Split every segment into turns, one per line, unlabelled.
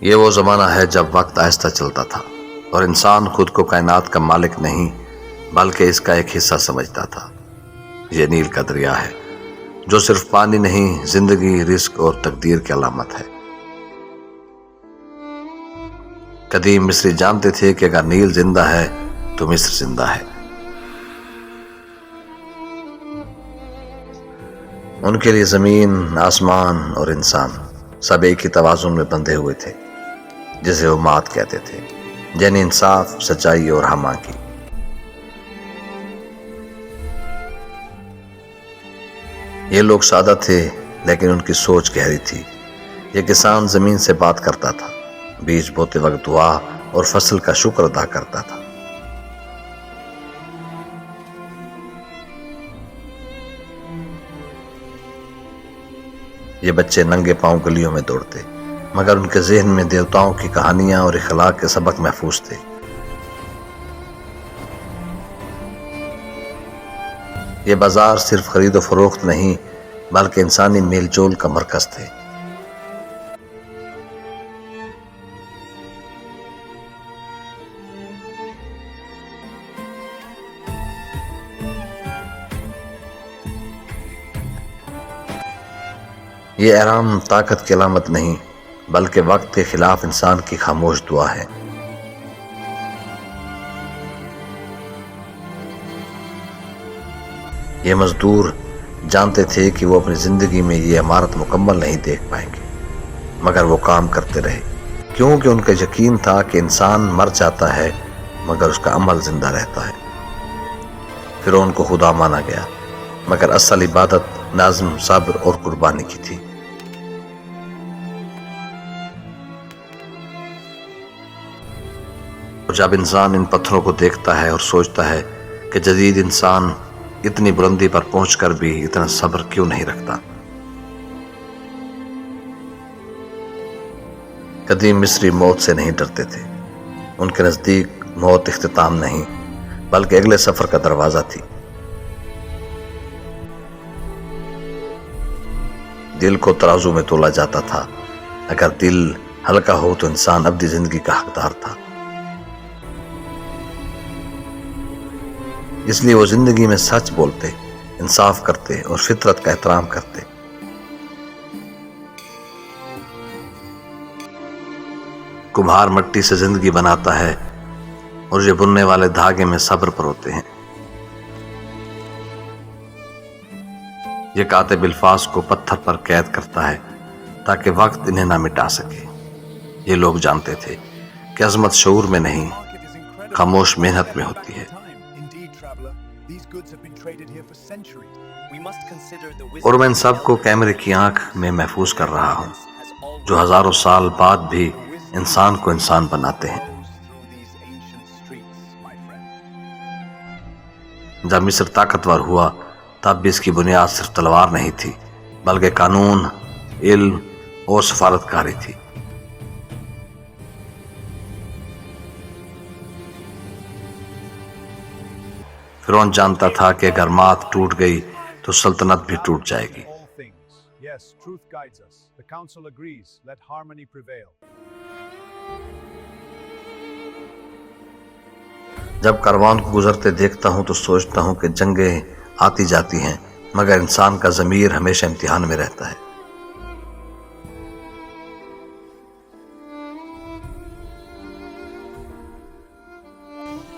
یہ وہ زمانہ ہے جب وقت آہستہ چلتا تھا اور انسان خود کو کائنات کا مالک نہیں بلکہ اس کا ایک حصہ سمجھتا تھا۔ یہ نیل کا دریا ہے جو صرف پانی نہیں، زندگی، رزق اور تقدیر کی علامت ہے۔ قدیم مصری جانتے تھے کہ اگر نیل زندہ ہے تو مصر زندہ ہے۔ ان کے لیے زمین، آسمان اور انسان سب ایک ہی توازن میں بندھے ہوئے تھے، جسے وہ مات کہتے تھے، یعنی انصاف، سچائی اور ہمہ کی۔ یہ لوگ سادہ تھے لیکن ان کی سوچ گہری تھی۔ یہ کسان زمین سے بات کرتا تھا، بیج بوتے وقت دعا اور فصل کا شکر ادا کرتا تھا۔ یہ بچے ننگے پاؤں گلیوں میں دوڑتے، مگر ان کے ذہن میں دیوتاؤں کی کہانیاں اور اخلاق کے سبق محفوظ تھے۔ یہ بازار صرف خرید و فروخت نہیں بلکہ انسانی میل جول کا مرکز تھے۔ یہ احرام طاقت کی علامت نہیں بلکہ وقت کے خلاف انسان کی خاموش دعا ہے۔ یہ مزدور جانتے تھے کہ وہ اپنی زندگی میں یہ عمارت مکمل نہیں دیکھ پائیں گے، مگر وہ کام کرتے رہے، کیونکہ ان کا یقین تھا کہ انسان مر جاتا ہے مگر اس کا عمل زندہ رہتا ہے۔ فرعون کو خدا مانا گیا، مگر اصل عبادت نظم، صبر اور قربانی کی تھی۔ جب انسان ان پتھروں کو دیکھتا ہے اور سوچتا ہے کہ جدید انسان اتنی بلندی پر پہنچ کر بھی اتنا صبر کیوں نہیں رکھتا۔ قدیم مصری موت سے نہیں ڈرتے تھے، ان کے نزدیک موت اختتام نہیں بلکہ اگلے سفر کا دروازہ تھی۔ دل کو ترازو میں تولا جاتا تھا، اگر دل ہلکا ہو تو انسان ابدی زندگی کا حقدار تھا۔ اس لیے وہ زندگی میں سچ بولتے، انصاف کرتے اور فطرت کا احترام کرتے۔ کمہار مٹی سے زندگی بناتا ہے اور یہ بننے والے دھاگے میں صبر پروتے ہیں۔ یہ کاتب الفاظ کو پتھر پر قید کرتا ہے تاکہ وقت انہیں نہ مٹا سکے۔ یہ لوگ جانتے تھے کہ عظمت شعور میں نہیں، خاموش محنت میں ہوتی ہے۔ اور میں ان سب کو کیمرے کی آنکھ میں محفوظ کر رہا ہوں، جو ہزاروں سال بعد بھی انسان کو انسان بناتے ہیں۔ جب مصر طاقتور ہوا تب بھی اس کی بنیاد صرف تلوار نہیں تھی بلکہ قانون، علم اور سفارتکاری تھی۔ فرعون جانتا تھا کہ اگر مات ٹوٹ گئی تو سلطنت بھی ٹوٹ جائے گی۔ جب کاروان کو گزرتے دیکھتا ہوں تو سوچتا ہوں کہ جنگیں آتی جاتی ہیں مگر انسان کا ضمیر ہمیشہ امتحان میں رہتا ہے۔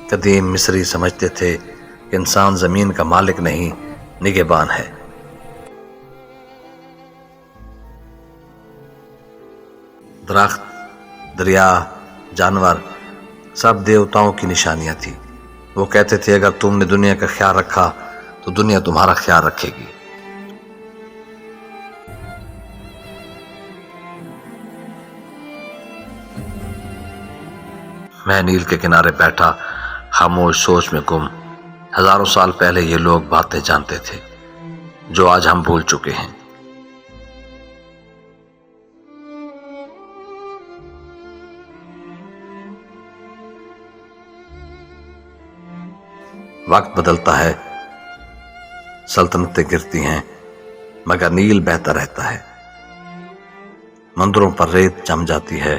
قدیم مصری سمجھتے تھے کہ انسان زمین کا مالک نہیں، نگہبان ہے۔ درخت، دریا، جانور سب دیوتاؤں کی نشانیاں تھیں۔ وہ کہتے تھے اگر تم نے دنیا کا خیال رکھا تو دنیا تمہارا خیال رکھے گی۔ میں نیل کے کنارے بیٹھا، خاموش سوچ میں گم۔ ہزاروں سال پہلے یہ لوگ باتیں جانتے تھے جو آج ہم بھول چکے ہیں۔ وقت بدلتا ہے، سلطنتیں گرتی ہیں مگر نیل بہتا رہتا ہے۔ مندروں پر ریت جم جاتی ہے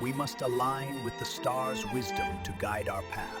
We must align with the star's wisdom to guide our path.